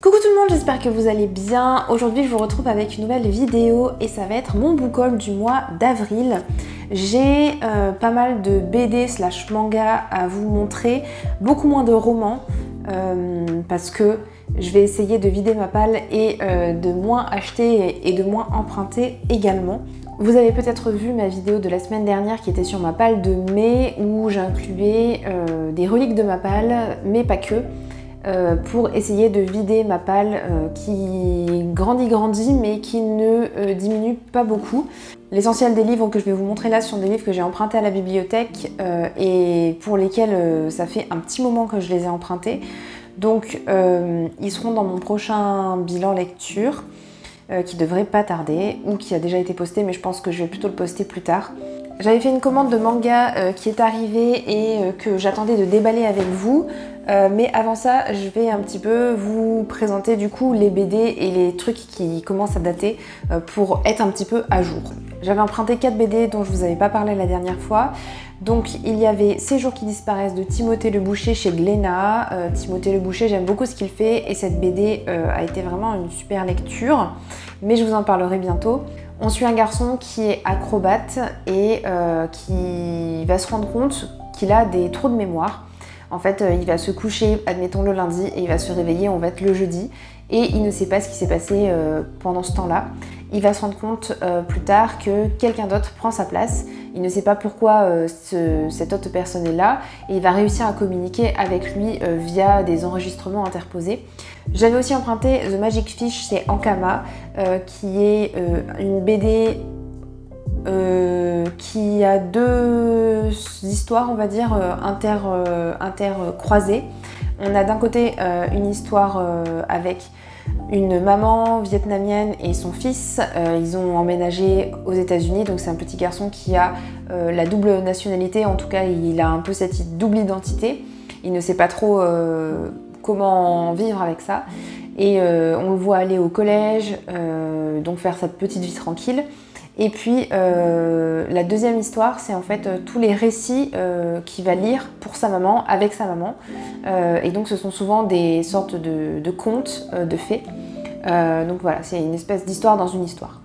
Coucou tout le monde, j'espère que vous allez bien. Aujourd'hui je vous retrouve avec une nouvelle vidéo et ça va être mon book haul du mois d'avril. J'ai pas mal de BD slash manga à vous montrer, beaucoup moins de romans parce que je vais essayer de vider ma palle et de moins acheter et de moins emprunter également. Vous avez peut-être vu ma vidéo de la semaine dernière qui était sur ma palle de mai où j'incluais des reliques de ma palle, mais pas que. Pour essayer de vider ma palle qui grandit mais qui ne diminue pas beaucoup. L'essentiel des livres que je vais vous montrer là sont des livres que j'ai empruntés à la bibliothèque et pour lesquels ça fait un petit moment que je les ai empruntés. Donc ils seront dans mon prochain bilan lecture qui devrait pas tarder ou qui a déjà été posté, mais je pense que je vais plutôt le poster plus tard. J'avais fait une commande de manga qui est arrivée et que j'attendais de déballer avec vous. Mais avant ça, je vais un petit peu vous présenter du coup les BD et les trucs qui commencent à dater pour être un petit peu à jour. J'avais emprunté 4 BD dont je vous avais pas parlé la dernière fois. Donc il y avait Ces jours qui disparaissent de Timothée Le Boucher chez Glénat. Timothée Le Boucher, j'aime beaucoup ce qu'il fait et cette BD a été vraiment une super lecture. Mais je vous en parlerai bientôt. On suit un garçon qui est acrobate et qui va se rendre compte qu'il a des trous de mémoire. En fait, il va se coucher, admettons le lundi, et il va se réveiller, on va être le jeudi, et il ne sait pas ce qui s'est passé pendant ce temps-là. Il va se rendre compte plus tard que quelqu'un d'autre prend sa place. Il ne sait pas pourquoi cette autre personne est là, et il va réussir à communiquer avec lui via des enregistrements interposés. J'avais aussi emprunté The Magic Fish chez Ankama, qui est une BD qui a deux histoires, on va dire, intercroisées. On a d'un côté une histoire avec une maman vietnamienne et son fils. Ils ont emménagé aux États-Unis, donc c'est un petit garçon qui a la double nationalité, en tout cas il a un peu cette double identité. Il ne sait pas trop comment vivre avec ça. Et on le voit aller au collège, donc faire sa petite vie tranquille. Et puis la deuxième histoire, c'est en fait tous les récits qu'il va lire pour sa maman, avec sa maman. Et donc ce sont souvent des sortes de contes, de fées. Donc voilà, c'est une espèce d'histoire dans une histoire.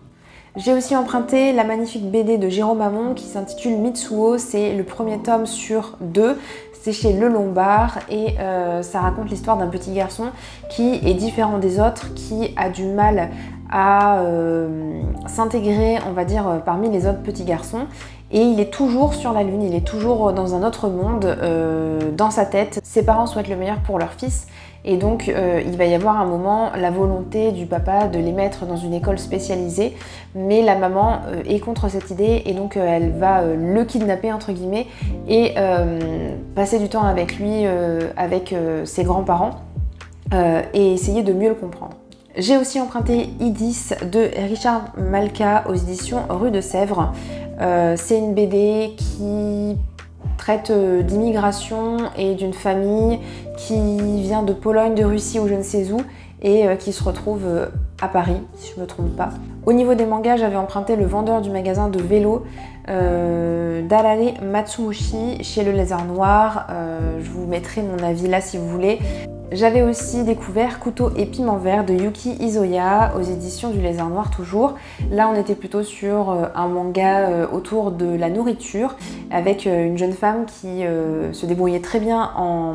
J'ai aussi emprunté la magnifique BD de Jérôme Hamon qui s'intitule Mitsuo. C'est le premier tome sur 2. C'est chez Le Lombard et ça raconte l'histoire d'un petit garçon qui est différent des autres, qui a du mal à s'intégrer, on va dire, parmi les autres petits garçons. Et il est toujours sur la lune, il est toujours dans un autre monde, dans sa tête. Ses parents souhaitent le meilleur pour leur fils. Et donc il va y avoir un moment la volonté du papa de les mettre dans une école spécialisée, mais la maman est contre cette idée et donc elle va le kidnapper entre guillemets et passer du temps avec lui, avec ses grands-parents et essayer de mieux le comprendre. J'ai aussi emprunté Idis de Richard Malka aux éditions Rue de Sèvres. C'est une BD qui traite d'immigration et d'une famille qui vient de Pologne, de Russie ou je ne sais où et qui se retrouve à Paris, si je ne me trompe pas. Au niveau des mangas, j'avais emprunté Le Vendeur du magasin de vélo d'Arare Matsumushi chez Le Lézard Noir. Je vous mettrai mon avis là si vous voulez. J'avais aussi découvert Couteau et Piment Vert de Yuki Isoya aux éditions du Lézard Noir toujours. Là on était plutôt sur un manga autour de la nourriture avec une jeune femme qui se débrouillait très bien en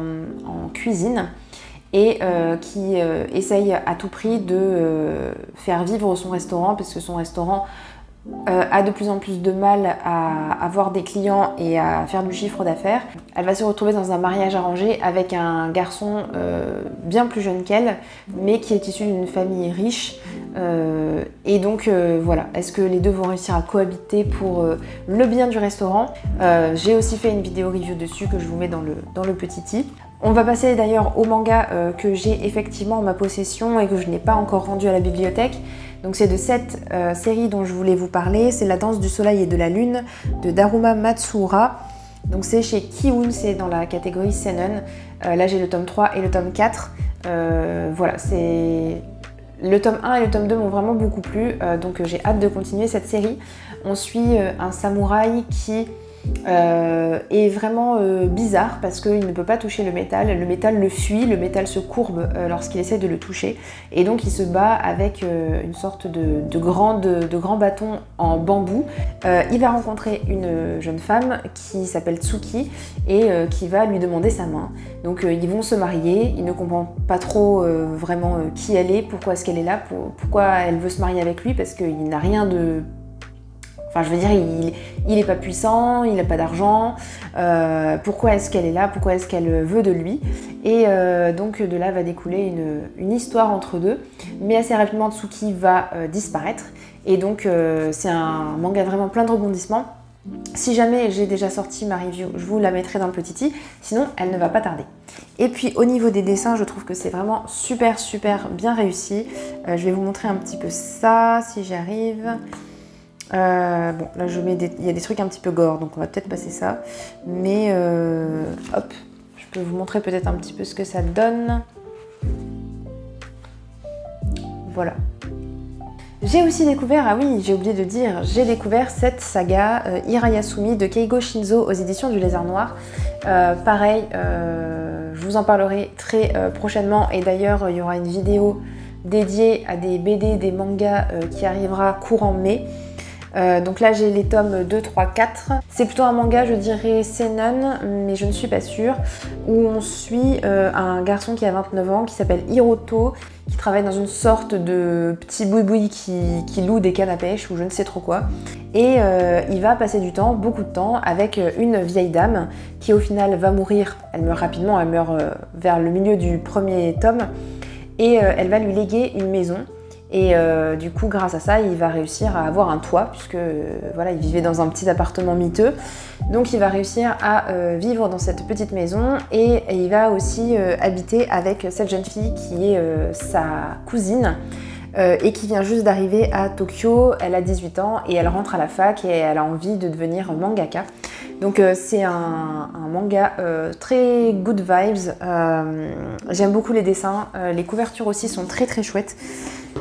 cuisine et qui essaye à tout prix de faire vivre son restaurant parce que son restaurant a de plus en plus de mal à avoir des clients et à faire du chiffre d'affaires. Elle va se retrouver dans un mariage arrangé avec un garçon bien plus jeune qu'elle, mais qui est issu d'une famille riche. Et donc voilà, est-ce que les deux vont réussir à cohabiter pour le bien du restaurant? J'ai aussi fait une vidéo review dessus que je vous mets dans le petit i. On va passer d'ailleurs au manga que j'ai effectivement en ma possession et que je n'ai pas encore rendu à la bibliothèque. Donc c'est de cette série dont je voulais vous parler, c'est La Danse du Soleil et de la Lune de Daruma Matsuura. Donc c'est chez Kiun, c'est dans la catégorie Seinen. Là j'ai le tome 3 et le tome 4. Voilà, c'est... Le tome 1 et le tome 2 m'ont vraiment beaucoup plu, donc j'ai hâte de continuer cette série. On suit un samouraï qui est vraiment bizarre parce qu'il ne peut pas toucher le métal le fuit, le métal se courbe lorsqu'il essaie de le toucher et donc il se bat avec une sorte de grand bâton en bambou. Il va rencontrer une jeune femme qui s'appelle Tsuki et qui va lui demander sa main. Donc ils vont se marier, il ne comprend pas trop vraiment qui elle est, pourquoi est-ce qu'elle est là, pourquoi elle veut se marier avec lui parce qu'il n'a rien de... Enfin, je veux dire, il n'est pas puissant, il n'a pas d'argent. Pourquoi est-ce qu'elle est là? Pourquoi est-ce qu'elle veut de lui? Et donc de là va découler une histoire entre deux. Mais assez rapidement, Tsuki va disparaître. Et donc c'est un manga vraiment plein de rebondissements. Si jamais j'ai déjà sorti ma review, je vous la mettrai dans le petit i. Sinon, elle ne va pas tarder. Et puis au niveau des dessins, je trouve que c'est vraiment super bien réussi. Je vais vous montrer un petit peu ça, si j'y arrive. Bon, là il y a des trucs un petit peu gore, donc on va peut-être passer ça. Mais hop, je peux vous montrer peut-être un petit peu ce que ça donne. Voilà. J'ai aussi découvert, ah oui, j'ai oublié de dire, j'ai découvert cette saga Hirayasumi de Keigo Shinzo aux éditions du Lézard Noir. Pareil, je vous en parlerai très prochainement et d'ailleurs il y aura une vidéo dédiée à des BD, des mangas qui arrivera courant mai. Donc là j'ai les tomes 2, 3, 4. C'est plutôt un manga, je dirais seinen, mais je ne suis pas sûre, où on suit un garçon qui a 29 ans, qui s'appelle Hiroto, qui travaille dans une sorte de petit boui-boui qui loue des cannes à pêche ou je ne sais trop quoi. Et il va passer du temps, beaucoup de temps, avec une vieille dame qui au final va mourir. Elle meurt rapidement, elle meurt vers le milieu du premier tome. Et elle va lui léguer une maison. Et du coup, grâce à ça, il va réussir à avoir un toit, puisque voilà, il vivait dans un petit appartement miteux. Donc il va réussir à vivre dans cette petite maison et il va aussi habiter avec cette jeune fille qui est sa cousine et qui vient juste d'arriver à Tokyo. Elle a 18 ans et elle rentre à la fac et elle a envie de devenir mangaka. Donc c'est un manga très good vibes, j'aime beaucoup les dessins, les couvertures aussi sont très chouettes.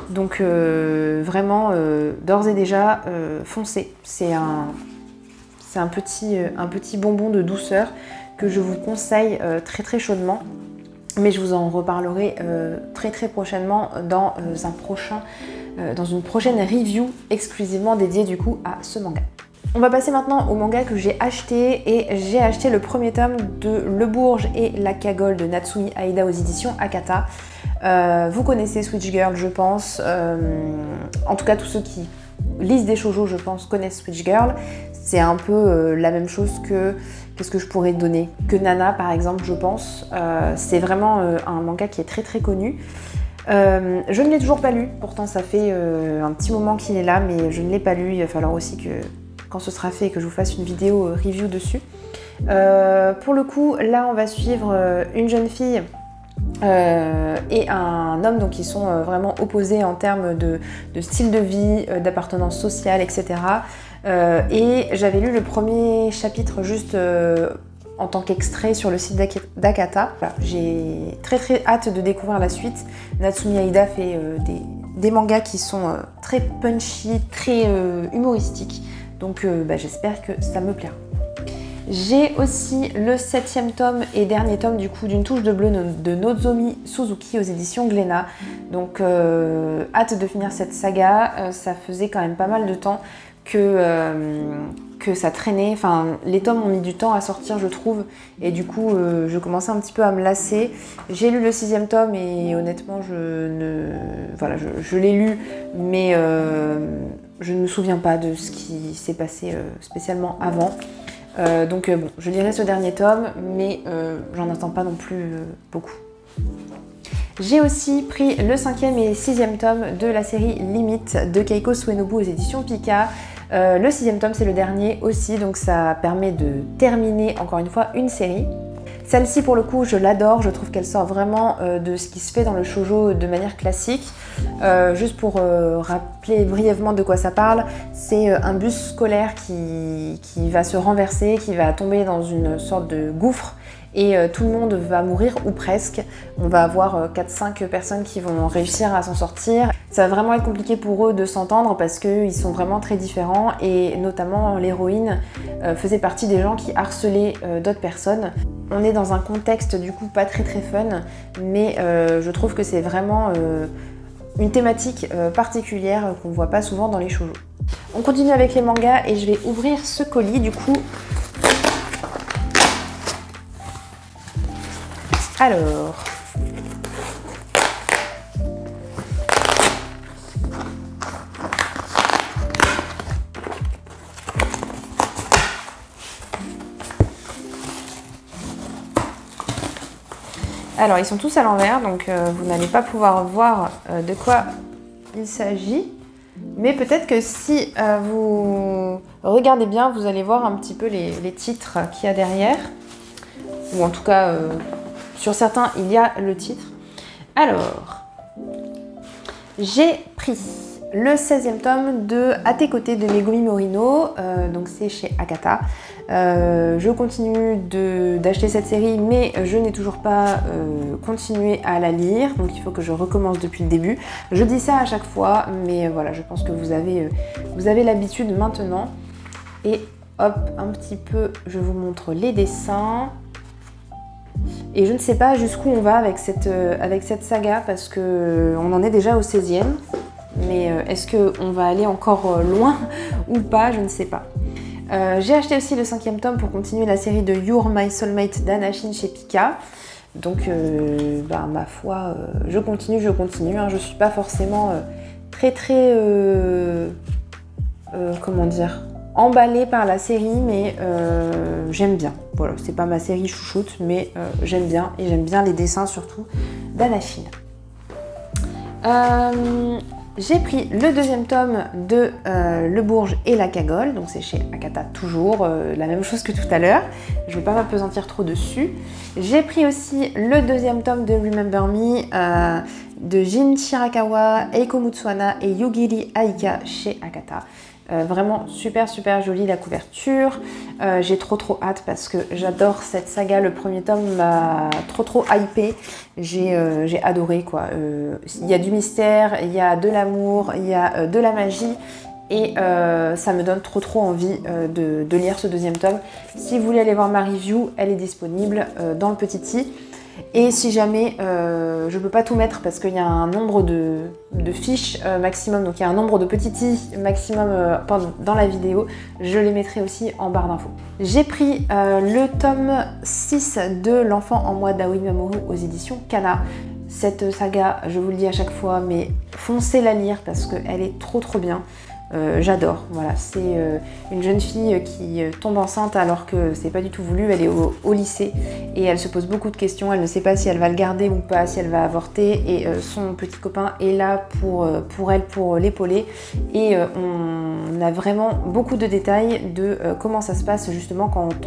Donc vraiment, d'ores et déjà, foncez. C'est un petit bonbon de douceur que je vous conseille très chaudement. Mais je vous en reparlerai très prochainement dans une prochaine review exclusivement dédiée du coup à ce manga. On va passer maintenant au manga que j'ai acheté et j'ai acheté le premier tome de Le Bourge et la Cagole de Natsumi Aida aux éditions Akata. Vous connaissez Switch Girl, je pense. En tout cas, tous ceux qui lisent des shoujo, je pense, connaissent Switch Girl. C'est un peu la même chose que... Qu'est-ce que je pourrais donner? Que Nana, par exemple, je pense. C'est vraiment un manga qui est très connu. Je ne l'ai toujours pas lu. Pourtant, ça fait un petit moment qu'il est là, mais je ne l'ai pas lu. Il va falloir aussi que, quand ce sera fait, que je vous fasse une vidéo review dessus. Pour le coup, là, on va suivre une jeune fille et un homme, donc ils sont vraiment opposés en termes de style de vie, d'appartenance sociale, etc. Et j'avais lu le premier chapitre juste en tant qu'extrait sur le site d'Akata. Voilà, j'ai très hâte de découvrir la suite. Natsumi Aida fait des mangas qui sont très punchy, très humoristiques. Donc j'espère que ça me plaira. J'ai aussi le 7e tome et dernier tome du coup d'Une touche de bleu de Nozomi Suzuki aux éditions Glénat. Donc hâte de finir cette saga, ça faisait quand même pas mal de temps que ça traînait, enfin les tomes ont mis du temps à sortir je trouve et du coup je commençais un petit peu à me lasser. J'ai lu le 6e tome et honnêtement je l'ai lu mais je ne me souviens pas de ce qui s'est passé spécialement avant. Donc bon, je lirai ce dernier tome, mais j'en attends pas non plus beaucoup. J'ai aussi pris le 5e et 6e tome de la série Limite de Keiko Suenobu aux éditions Pika. Le 6e tome c'est le dernier aussi, donc ça permet de terminer encore une fois une série. Celle-ci pour le coup je l'adore, je trouve qu'elle sort vraiment de ce qui se fait dans le shoujo de manière classique. Juste pour rappeler brièvement de quoi ça parle, c'est un bus scolaire qui va se renverser, qui va tomber dans une sorte de gouffre et tout le monde va mourir ou presque. On va avoir 4-5 personnes qui vont réussir à s'en sortir. Ça va vraiment être compliqué pour eux de s'entendre parce qu'ils sont vraiment très différents et notamment l'héroïne faisait partie des gens qui harcelaient d'autres personnes. On est dans un contexte du coup pas très fun, mais je trouve que c'est vraiment une thématique particulière qu'on voit pas souvent dans les shoujo. On continue avec les mangas et je vais ouvrir ce colis du coup. Alors, ils sont tous à l'envers, donc vous n'allez pas pouvoir voir de quoi il s'agit. Mais peut-être que si vous regardez bien, vous allez voir un petit peu les titres qu'il y a derrière. Ou en tout cas, sur certains, il y a le titre. Alors, j'ai pris le 16e tome de À tes côtés de Megumi Morino, donc c'est chez Akata. Je continue d'acheter cette série, mais je n'ai toujours pas continué à la lire, donc il faut que je recommence depuis le début. Je dis ça à chaque fois, mais voilà, je pense que vous avez l'habitude maintenant. Et hop, un petit peu, je vous montre les dessins. Et je ne sais pas jusqu'où on va avec cette saga, parce qu'on en est déjà au 16e. Mais est-ce qu'on va aller encore loin ou pas, je ne sais pas. J'ai acheté aussi le 5e tome pour continuer la série de You're My Soulmate d'Anachine chez Pika. Donc, ma foi, je continue. Hein. Je ne suis pas forcément comment dire, emballée par la série, mais j'aime bien. Voilà, c'est pas ma série chouchoute, mais j'aime bien. Et j'aime bien les dessins surtout d'Anachine. J'ai pris le 2e tome de Le Bourge et la Cagole, donc c'est chez Akata toujours, la même chose que tout à l'heure. Je ne vais pas m'apesantir trop dessus. J'ai pris aussi le 2e tome de Remember Me de Jin Shirakawa, Eiko Mutsuhana et Yugiri Aika chez Akata. Vraiment super jolie la couverture. J'ai trop hâte parce que j'adore cette saga. Le premier tome m'a trop hypé. J'ai adoré quoi. Il y a du mystère, il y a de l'amour, il y a de la magie et ça me donne trop envie de lire ce 2e tome. Si vous voulez aller voir ma review, elle est disponible dans le petit i. Et si jamais, je ne peux pas tout mettre parce qu'il y a un nombre de fiches maximum, donc il y a un nombre de petits i maximum dans la vidéo, je les mettrai aussi en barre d'infos. J'ai pris le tome 6 de L'enfant en moi d'Aoi Mamoru aux éditions Kana. Cette saga, je vous le dis à chaque fois, mais foncez la lire parce qu'elle est trop bien. J'adore, voilà, c'est une jeune fille qui tombe enceinte alors que c'est pas du tout voulu, elle est au lycée et elle se pose beaucoup de questions, elle ne sait pas si elle va le garder ou pas, si elle va avorter et son petit copain est là pour elle, pour l'épauler et on a vraiment beaucoup de détails de comment ça se passe justement quand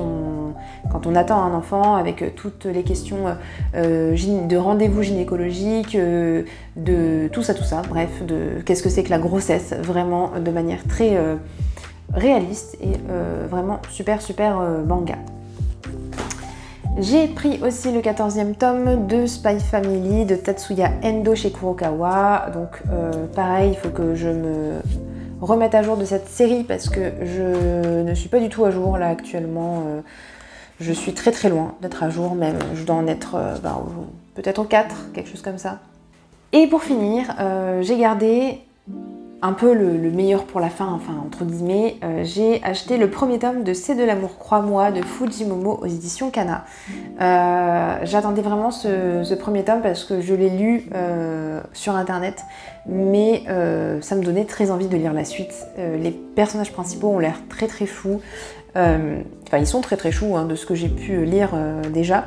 on attend un enfant avec toutes les questions de rendez-vous gynécologique, de tout ça, bref, de qu'est-ce que c'est que la grossesse, vraiment de manière très réaliste et vraiment super manga. J'ai pris aussi le 14e tome de Spy Family de Tatsuya Endo chez Kurokawa. Donc pareil, il faut que je me remette à jour de cette série parce que je ne suis pas du tout à jour là actuellement. Je suis très loin d'être à jour même. Je dois en être peut-être au 4, quelque chose comme ça. Et pour finir, j'ai gardé un peu le meilleur pour la fin, enfin entre guillemets, j'ai acheté le premier tome de C'est de l'amour, crois-moi, de Fujimomo aux éditions Kana. J'attendais vraiment ce premier tome parce que je l'ai lu sur internet, mais ça me donnait très envie de lire la suite. Les personnages principaux ont l'air très fous, enfin ils sont très choux hein, de ce que j'ai pu lire déjà.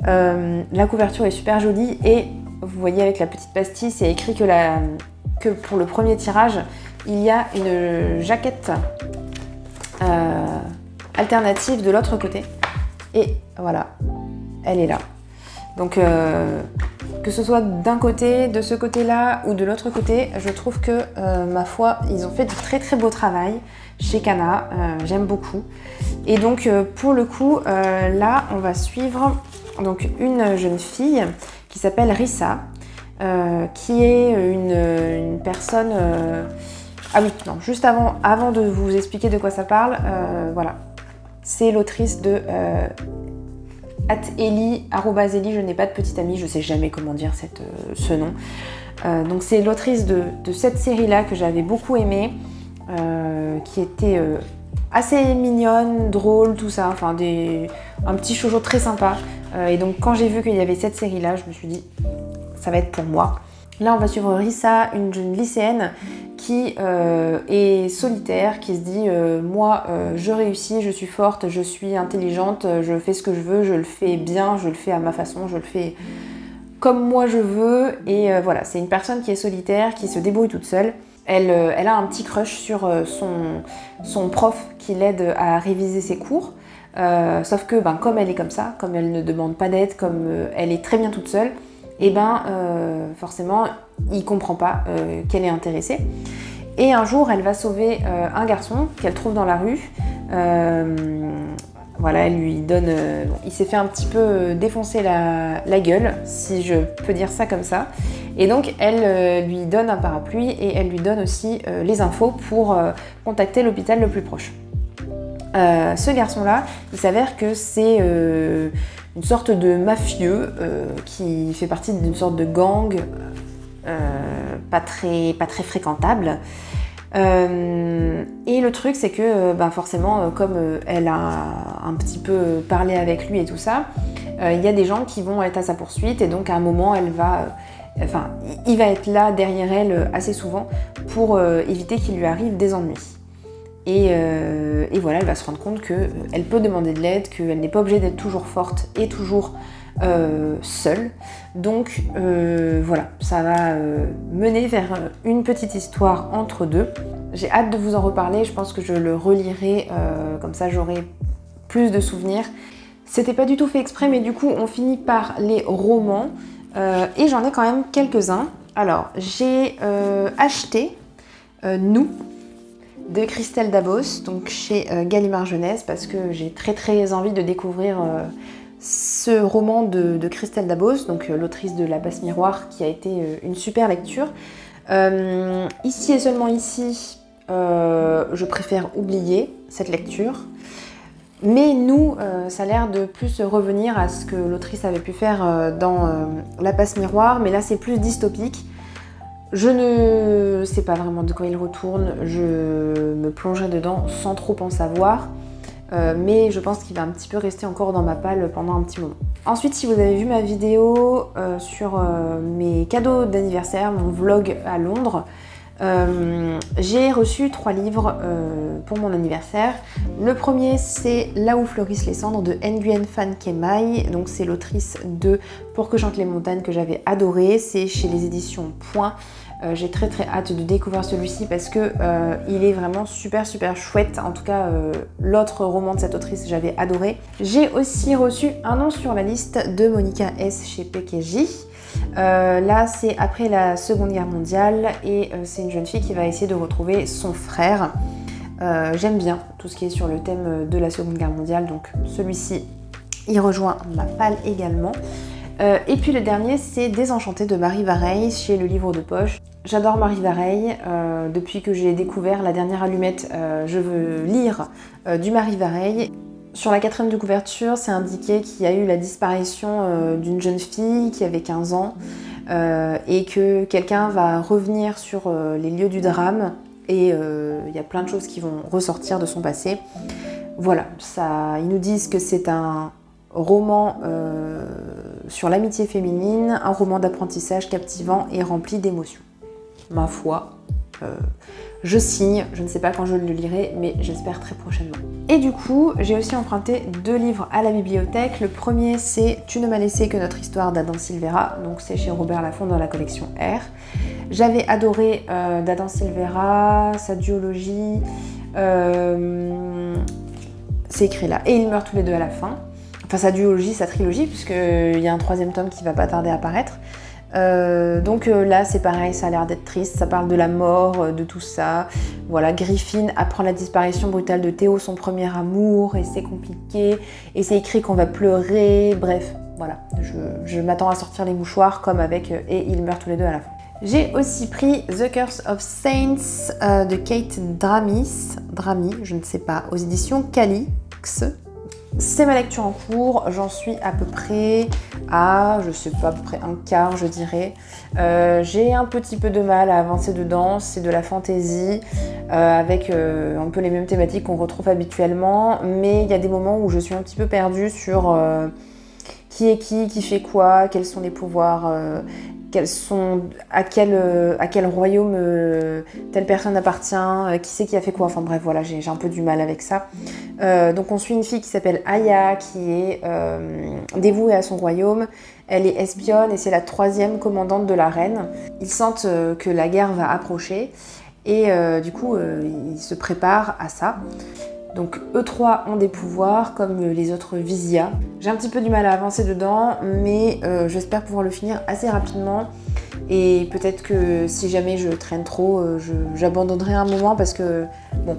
La couverture est super jolie et vous voyez avec la petite pastille, c'est écrit que pour le premier tirage, il y a une jaquette alternative de l'autre côté. Et voilà, elle est là. Donc que ce soit d'un côté, de ce côté-là ou de l'autre côté, je trouve que, ma foi, ils ont fait du très beau travail chez Kana. J'aime beaucoup. Et donc pour le coup, là on va suivre donc une jeune fille qui s'appelle Rissa, qui est une personne... Ah oui, non, juste avant de vous expliquer de quoi ça parle, voilà. C'est l'autrice de @Ellie, @Ellie, je n'ai pas de petite amie, je sais jamais comment dire ce nom. Donc c'est l'autrice de cette série-là que j'avais beaucoup aimée, qui était assez mignonne, drôle, tout ça, enfin un petit shoujo très sympa. Et donc quand j'ai vu qu'il y avait cette série-là, je me suis dit, ça va être pour moi. Là, on va suivre Rissa, une jeune lycéenne qui est solitaire, qui se dit moi, je réussis, je suis forte, je suis intelligente, je fais ce que je veux, je le fais bien, je le fais à ma façon, je le fais comme moi je veux. Et voilà, c'est une personne qui est solitaire, qui se débrouille toute seule. Elle a un petit crush sur son prof qui l'aide à réviser ses cours. Sauf que comme elle est comme ça, comme elle ne demande pas d'aide, comme elle est très bien toute seule, et forcément il comprend pas qu'elle est intéressée. Et un jour elle va sauver un garçon qu'elle trouve dans la rue. Voilà, elle lui donne... il s'est fait un petit peu défoncer la gueule, si je peux dire ça comme ça. Et donc elle lui donne un parapluie et elle lui donne aussi les infos pour contacter l'hôpital le plus proche. Ce garçon-là, il s'avère que c'est une sorte de mafieux qui fait partie d'une sorte de gang pas très fréquentable. Et le truc, c'est que forcément, comme elle a un petit peu parlé avec lui et tout ça, il y a des gens qui vont être à sa poursuite et donc à un moment, il va être là derrière elle assez souvent pour éviter qu'il lui arrive des ennuis. Et voilà, elle va se rendre compte qu'elle peut demander de l'aide, qu'elle n'est pas obligée d'être toujours forte et toujours seule. Donc voilà, ça va mener vers une petite histoire entre deux. J'ai hâte de vous en reparler, je pense que je le relirai, comme ça j'aurai plus de souvenirs. C'était pas du tout fait exprès, mais du coup on finit par les romans, et j'en ai quand même quelques-uns. Alors j'ai acheté Nous de Christelle Dabos, donc chez Gallimard Jeunesse, parce que j'ai très envie de découvrir ce roman de Christelle Dabos, donc l'autrice de La Passe Miroir, qui a été une super lecture. Ici et seulement ici, je préfère oublier cette lecture. Mais Nous, ça a l'air de plus revenir à ce que l'autrice avait pu faire dans La Passe Miroir, mais là c'est plus dystopique. Je ne sais pas vraiment de quoi il retourne, je me plongerai dedans sans trop en savoir, mais je pense qu'il va un petit peu rester encore dans ma palle pendant un petit moment. Ensuite, si vous avez vu ma vidéo sur mes cadeaux d'anniversaire, mon vlog à Londres, j'ai reçu 3 livres pour mon anniversaire. Le premier, c'est Là où fleurissent les cendres de Nguyen Phan Kemai, donc c'est l'autrice de Pour que chantent les montagnes que j'avais adoré, c'est chez les éditions Point. J'ai très hâte de découvrir celui-ci parce que il est vraiment super chouette. En tout cas, l'autre roman de cette autrice, j'avais adoré. J'ai aussi reçu Un nom sur la liste de Monica S chez PKJ. Là, c'est après la Seconde Guerre mondiale et c'est une jeune fille qui va essayer de retrouver son frère. J'aime bien tout ce qui est sur le thème de la Seconde Guerre mondiale, donc celui-ci, il rejoint ma palle également. Et puis le dernier, c'est Désenchantée de Marie Vareille chez Le Livre de Poche. J'adore Marie Vareille, depuis que j'ai découvert La Dernière Allumette, je veux lire du Marie Vareille. Sur la 4e de couverture, c'est indiqué qu'il y a eu la disparition d'une jeune fille qui avait 15 ans et que quelqu'un va revenir sur les lieux du drame et il y a plein de choses qui vont ressortir de son passé. Voilà, ils nous disent que c'est un roman sur l'amitié féminine, un roman d'apprentissage captivant et rempli d'émotions. Ma foi, je signe, je ne sais pas quand je le lirai, mais j'espère très prochainement. Et du coup, j'ai aussi emprunté 2 livres à la bibliothèque. Le premier, c'est Tu ne m'as laissé que notre histoire d'Adam Silvera, donc c'est chez Robert Laffont dans la collection R. J'avais adoré d'Adam Silvera, sa duologie, c'est écrit là, et ils meurent tous les deux à la fin. Enfin sa duologie, sa trilogie, puisqu'il y a un 3e tome qui va pas tarder à apparaître. Donc là c'est pareil, ça a l'air d'être triste, ça parle de la mort, de tout ça. Voilà, Griffin apprend la disparition brutale de Théo, son premier amour, et c'est compliqué, et c'est écrit qu'on va pleurer, bref, voilà. Je m'attends à sortir les mouchoirs comme avec et ils meurent tous les deux à la fin. J'ai aussi pris The Curse of Saints de Kate Dramy, je ne sais pas, aux éditions Calix. C'est ma lecture en cours, j'en suis à peu près à, je sais pas, à peu près un quart je dirais. J'ai un petit peu de mal à avancer dedans, c'est de la fantasy avec un peu les mêmes thématiques qu'on retrouve habituellement, mais il y a des moments où je suis un petit peu perdue sur qui est qui fait quoi, quels sont les pouvoirs, à quel royaume telle personne appartient, qui c'est qui a fait quoi, enfin bref voilà, j'ai un peu du mal avec ça. Donc on suit une fille qui s'appelle Aya qui est dévouée à son royaume, elle est espionne et c'est la 3e commandante de la reine. Ils sentent que la guerre va approcher et du coup ils se préparent à ça. Donc eux 3 ont des pouvoirs comme les autres Vizia. J'ai un petit peu du mal à avancer dedans, mais j'espère pouvoir le finir assez rapidement. Et peut-être que si jamais je traîne trop, j'abandonnerai un moment parce que, bon,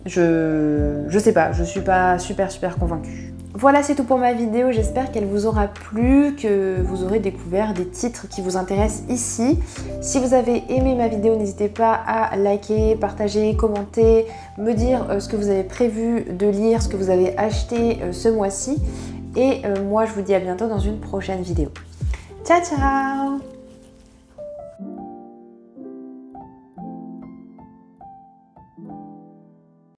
je sais pas, je suis pas super convaincue. Voilà, c'est tout pour ma vidéo, j'espère qu'elle vous aura plu, que vous aurez découvert des titres qui vous intéressent ici. Si vous avez aimé ma vidéo, n'hésitez pas à liker, partager, commenter, me dire ce que vous avez prévu de lire, ce que vous avez acheté ce mois-ci. Et moi, je vous dis à bientôt dans une prochaine vidéo. Ciao, ciao!